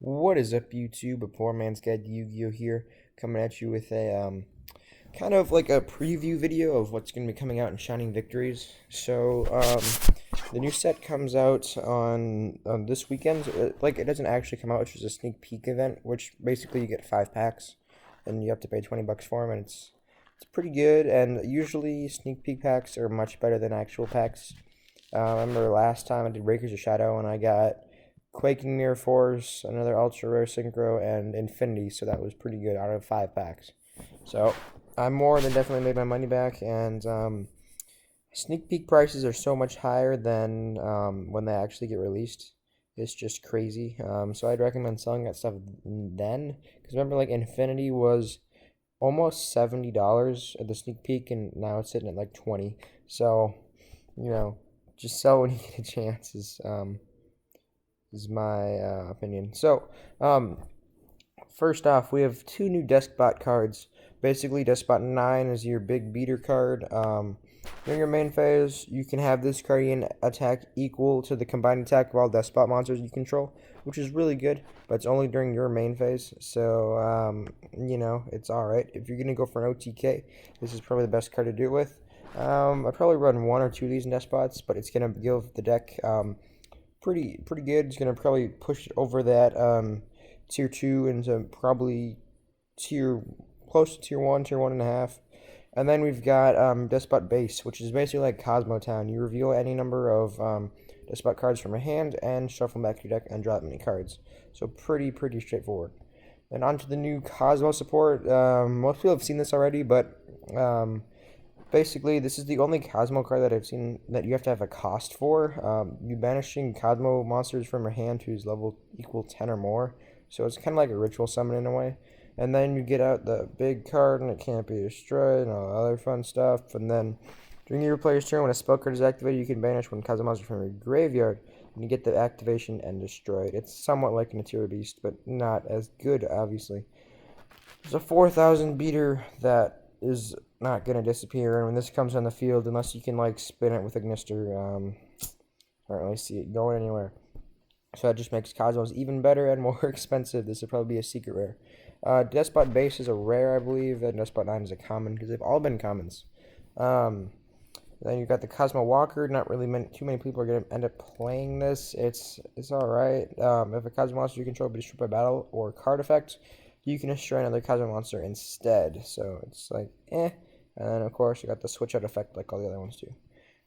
What is up, YouTube? A poor man's guide to Yu-Gi-Oh here, coming at you with a kind of like a preview video of what's going to be coming out in Shining Victories. The new set comes out on this weekend. It doesn't actually come out; it's just a sneak peek event, which basically you get 5 packs, and you have to pay $20 for them, and it's pretty good. And usually sneak peek packs are much better than actual packs. I remember last time I did Breakers of Shadow, and I got Quaking Mirror Force, another Ultra Rare Synchro, and Infinity, so that was pretty good out of 5 packs. So I more than definitely made my money back, and sneak peek prices are so much higher than when they actually get released. It's just crazy. So I'd recommend selling that stuff then, because remember, like Infinity was almost $70 at the sneak peek, and now it's sitting at like 20. So just sell when you get a chance is my opinion. So, first off, we have 2 new Despot cards. Basically, Despot 9 is your big beater card. During your main phase, you can have this Guardian attack equal to the combined attack of all Despot monsters you control, which is really good, but it's only during your main phase, so, it's alright. If you're going to go for an OTK, this is probably the best card to do it with. I'd probably run 1 or 2 of these in Despots, but it's going to give the deck pretty good. It's gonna probably push it over that tier 2 into probably close to tier 1 and a half. And then we've got Despot Base, which is basically like Kozmo Town. You reveal any number of Despot cards from your hand and shuffle back your deck and draw that many cards. So pretty straightforward. Then on to the new Kozmo support. Most people have seen this already, but basically, this is the only Kozmo card that I've seen that you have to have a cost for. You banishing Kozmo monsters from your hand whose level equal 10 or more. So it's kind of like a ritual summon in a way. And then you get out the big card and it can't be destroyed and all other fun stuff. And then during your player's turn, when a spell card is activated, you can banish one Kozmo monster from your graveyard. And you get the activation and destroy it. It's somewhat like an Material Beast, but not as good, obviously. There's a 4,000 beater that is not going to disappear, and when this comes on the field, unless you can like spin it with Ignister, I don't really see it going anywhere. So that just makes Cosmos even better and more expensive. This would probably be a secret rare. Despot Base is a rare, I believe, and Despot 9 is a common, because they've all been commons. Then you've got the Cosmo Walker. Not really too many people are going to end up playing this. It's alright. If a Cosmo monster you control be destroyed by battle or card effect, you can destroy another Cosmo monster instead. So it's like, eh. And then, of course, you got the switch out effect like all the other ones do.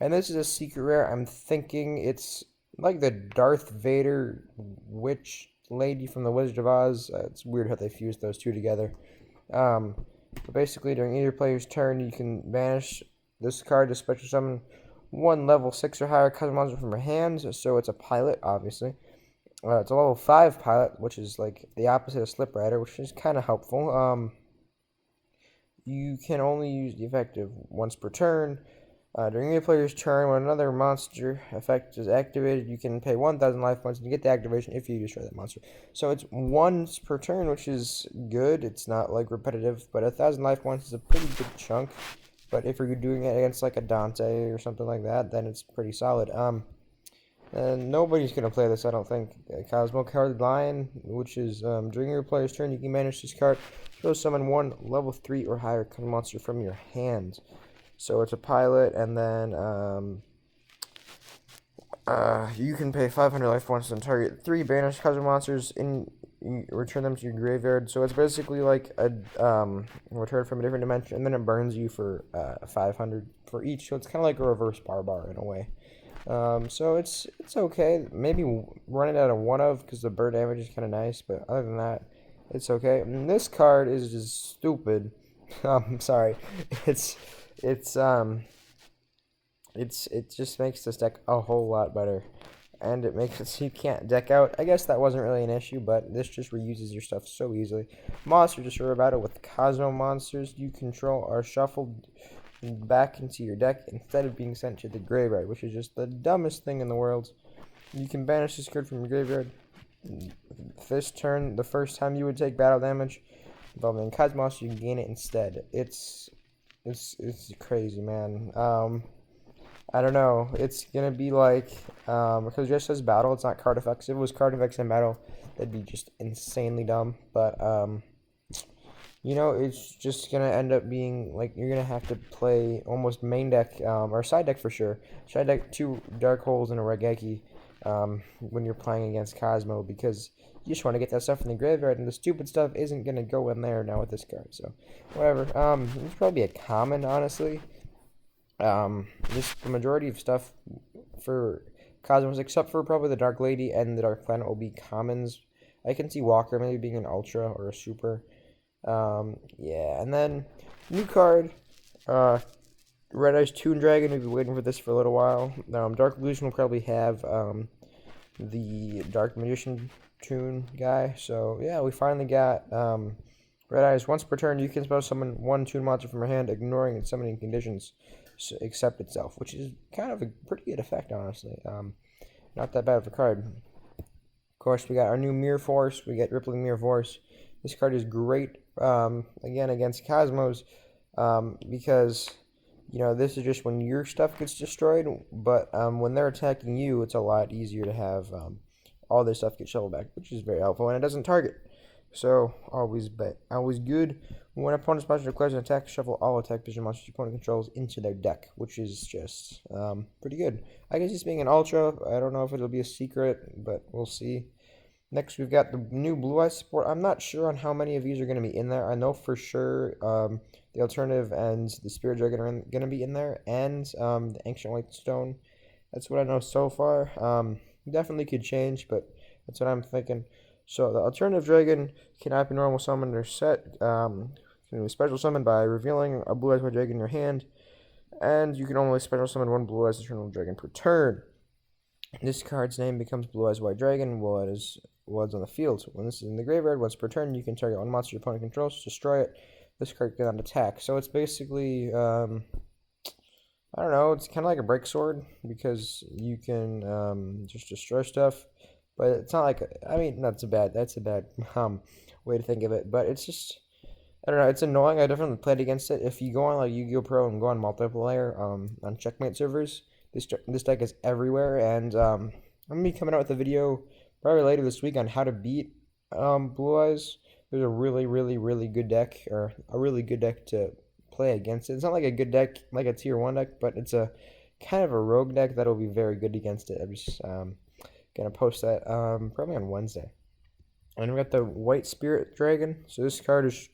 And this is a secret rare. I'm thinking it's like the Darth Vader witch lady from the Wizard of Oz. It's weird how they fused those two together. But basically, during either player's turn, you can banish this card to special summon 1 level 6 or higher Cosmo monster from your hands. So it's a pilot, obviously. It's a level 5 pilot, which is like the opposite of Slip Rider, which is kind of helpful. You can only use the effective once per turn. During your player's turn, when another monster effect is activated, you can pay 1,000 life points and get the activation if you destroy that monster. So it's once per turn, which is good. It's not like repetitive, but 1,000 life points is a pretty big chunk. But if you're doing it against like a Dante or something like that, then it's pretty solid. And nobody's going to play this, I don't think. Cosmo Card Lion, which is during your player's turn, you can manage this card. So summon 1 level 3 or higher Cosmo monster from your hand. So it's a pilot, and then you can pay 500 life points and target 3 banished Cosmo monsters and return them to your graveyard. So it's basically like a return from a different dimension, and then it burns you for 500 for each. So it's kind of like a reverse bar in a way. So it's okay. Maybe run it out of 1 of, because the bird damage is kind of nice, but other than that, it's okay. And this card is just stupid. I'm sorry. It just makes this deck a whole lot better, and it makes it so you can't deck out. I guess that wasn't really an issue, but this just reuses your stuff so easily. Monster Destroyer battle with Cosmo monsters you control are shuffled back into your deck instead of being sent to the graveyard, which is just the dumbest thing in the world. You can banish this card from your graveyard this turn. The first time you would take battle damage involving Cosmos, you can gain it instead. It's crazy, man. I don't know. It's gonna be like because it just says battle. It's not card effects. If it was card effects in battle, that'd be just insanely dumb. But it's just gonna end up being like you're gonna have to play almost main deck or side deck for sure. Side deck two Dark Holes and a Regeki when you're playing against Kozmo because you just want to get that stuff in the graveyard and the stupid stuff isn't gonna go in there now with this card. So whatever. It's probably a common honestly. Just the majority of stuff for Cosmos, except for probably the Dark Lady and the Dark Planet, will be commons. I can see Walker maybe being an Ultra or a Super. Yeah, and then new card, Red Eyes Toon Dragon. We've been waiting for this for a little while. Dark Illusion will probably have the Dark Magician Toon guy. So yeah, we finally got Red Eyes. Once per turn, you can spell summon one Toon monster from your hand, ignoring its summoning conditions, except itself, which is kind of a pretty good effect, honestly. Not that bad of a card. Of course, we got our new Mirror Force. We get Rippling Mirror Force. This card is great, again, against Cosmos, because, this is just when your stuff gets destroyed, but when they're attacking you, it's a lot easier to have all their stuff get shoveled back, which is very helpful, and it doesn't target. So, always good. When opponent's monster declares an attack, shuffle all attack position monsters your opponent controls into their deck, which is just pretty good. I guess it's being an Ultra. I don't know if it'll be a secret, but we'll see. Next, we've got the new Blue Eyes support. I'm not sure on how many of these are going to be in there. I know for sure the Alternative and the Spirit Dragon are going to be in there, and the Ancient White Stone. That's what I know so far. Definitely could change, but that's what I'm thinking. So the Alternative Dragon cannot be normal summoned or set. Can be special summoned by revealing a Blue Eyes White Dragon in your hand, and you can only special summon one Blue Eyes Eternal Dragon per turn. This card's name becomes Blue Eyes White Dragon while it's on the field. So when this is in the graveyard, once per turn, you can target one monster your opponent controls, destroy it. This card cannot attack. So it's basically, I don't know, it's kind of like a break sword because you can just destroy stuff. But it's not like, that's a bad way to think of it. But it's just, I don't know, it's annoying. I definitely played against it. If you go on like Yu-Gi-Oh! Pro and go on multiplayer on Checkmate servers, this deck is everywhere, and I'm gonna be coming out with a video probably later this week on how to beat Blue Eyes. There's a really, really, really good deck, or a really good deck to play against it. It's not like a good deck, like a tier 1 deck, but it's a kind of a rogue deck that'll be very good against it. I'm just gonna post that probably on Wednesday. And we got the White Spirit Dragon. So this card is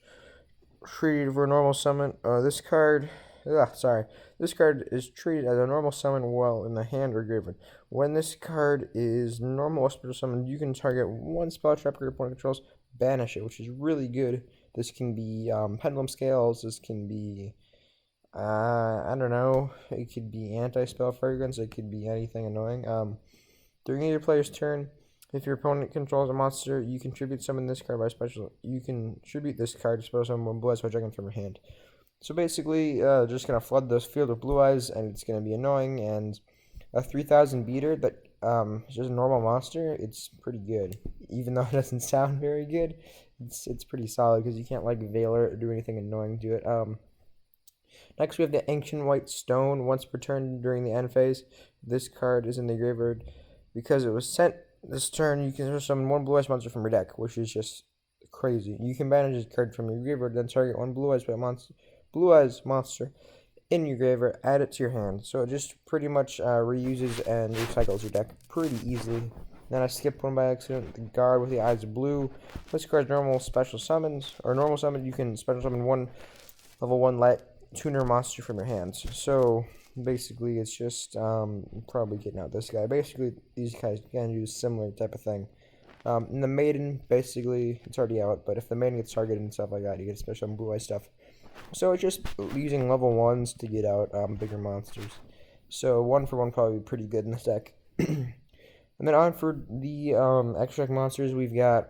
treated for a normal summon. This card is treated as a normal summon while in the hand or graveyard. When this card is normal or special summon, you can target one spell trap your opponent controls, banish it, which is really good. This can be Pendulum Scales. This can be, I don't know. It could be Anti-Spell Fragrance. It could be anything annoying. During either player's turn, if your opponent controls a monster, you contribute summon this card by special. You can contribute this card to special summon one Blue Eyes White Dragon from your hand. So basically, just going to flood this field with Blue Eyes, and it's going to be annoying, and a 3000 beater that is just a normal monster, it's pretty good. Even though it doesn't sound very good, it's pretty solid, because you can't, like, veil or do anything annoying to it. Next, we have the Ancient White Stone. Once per turn during the end phase, this card is in the graveyard. Because it was sent this turn, you can summon one Blue Eyes monster from your deck, which is just crazy. You can banish this card from your graveyard, then target one Blue Eyes monster in your graveyard, add it to your hand. So it just pretty much reuses and recycles your deck pretty easily. Then I skipped one by accident, the Guard with the Eyes of Blue. This card's normal special summons, or normal summon, you can special summon one level 1 light tuner monster from your hands. So basically it's just probably getting out this guy. Basically these guys can use similar type of thing. In the Maiden, basically it's already out, but if the Maiden gets targeted and stuff like that, you get special Blue Eye stuff. So it's just using level 1s to get out bigger monsters. So 1-for-1 probably pretty good in this deck. And then on for the extra monsters, we've got,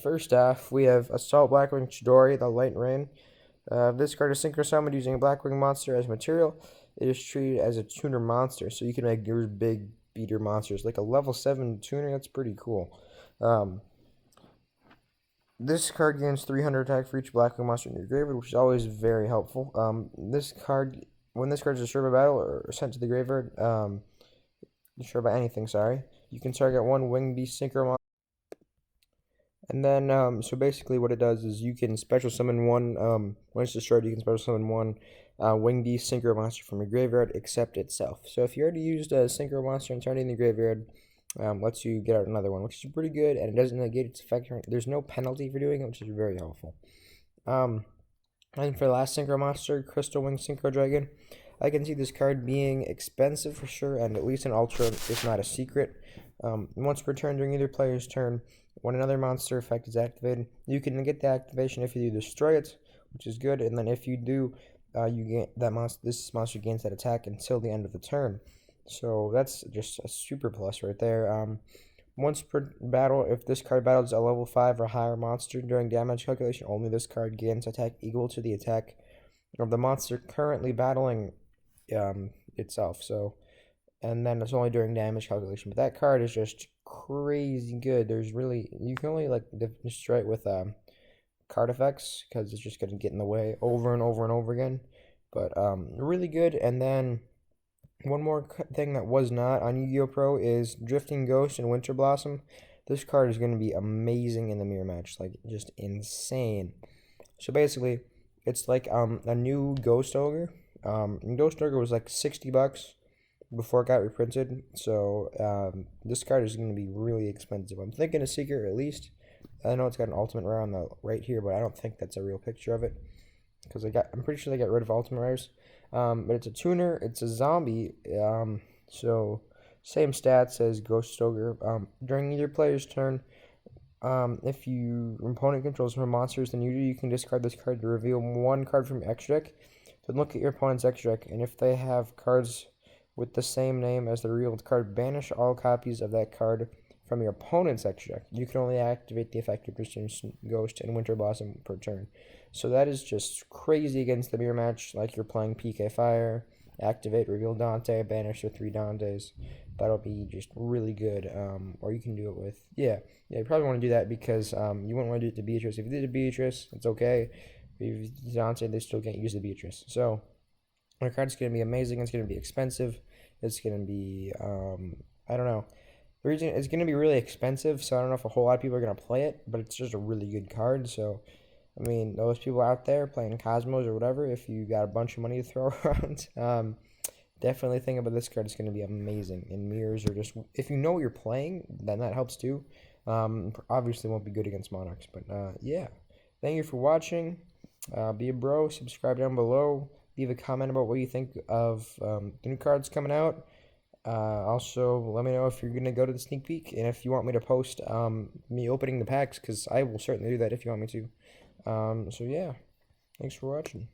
first off, we have Assault Blackwing Chidori, the Light Rain. This card is synchro summoned using a Blackwing monster as material. It is treated as a tuner monster, so you can make your big beater monsters. Like a level 7 tuner, that's pretty cool. This card gains 300 attack for each Blackwing monster in your graveyard, which is always very helpful. This card when this card is destroyed by battle or sent to the graveyard, destroyed by anything, sorry, you can target one winged beast synchro monster. And then, so basically what it does is you can special summon one, when it's destroyed, you can special summon one winged beast synchro monster from your graveyard except itself. So if you already used a synchro monster and turned it in the graveyard, lets you get out another one, which is pretty good, and it doesn't negate its effect. There's no penalty for doing it, which is very helpful. And for the last synchro monster, Crystal Wing Synchro Dragon, I can see this card being expensive for sure, and at least an ultra, if not a secret. Once per turn during either player's turn, when another monster effect is activated, you can get the activation if you destroy it, which is good, and then if you do, you get that monster. This monster gains that attack until the end of the turn. So that's just a super plus right there. Once per battle, if this card battles a level 5 or higher monster during damage calculation, only this card gains attack equal to the attack of the monster currently battling itself. So, and then it's only during damage calculation. But that card is just crazy good. There's really, you can only like destroy it with card effects because it's just going to get in the way over and over and over again. But really good. And then one more thing that was not on Yu-Gi-Oh! Pro is Drifting Ghost and Winter Blossom. This card is going to be amazing in the mirror match, like just insane. So basically, it's like a new Ghost Ogre. Ghost Ogre was like $60 before it got reprinted. So this card is going to be really expensive. I'm thinking a secret at least. I know it's got an ultimate rare on the right here, but I don't think that's a real picture of it because I'm pretty sure they got rid of ultimate rares. But it's a tuner. It's a zombie. So same stats as Ghost Ogre. During either player's turn, if your opponent controls more monsters than you do, you can discard this card to reveal one card from your extra deck. Then look at your opponent's extra deck, and if they have cards with the same name as the revealed card, banish all copies of that card from your opponent's extra deck. You can only activate the effect of Drifting Ghost and Winter Blossom per turn. So that is just crazy against the mirror match, like you're playing PK Fire, activate, reveal Dante, banish your 3 Dantes. That'll be just really good. Or you can do it with, yeah, you probably want to do that because you wouldn't want to do it to Beatrice. If you did it to Beatrice, it's okay. If you Dante, they still can't use the Beatrice. So our card's going to be amazing. It's going to be expensive. It's going to be, I don't know. The reason it's going to be really expensive, so I don't know if a whole lot of people are going to play it, but it's just a really good card. So, I mean, those people out there playing Cosmos or whatever, if you got a bunch of money to throw around, definitely think about this card. It's going to be amazing. And mirrors are just, if you know what you're playing, then that helps too. Obviously, won't be good against Monarchs, but yeah. Thank you for watching. Be a bro. Subscribe down below. Leave a comment about what you think of the new cards coming out. Also, let me know if you're going to go to the sneak peek and if you want me to post me opening the packs, because I will certainly do that if you want me to. So, yeah. Thanks for watching.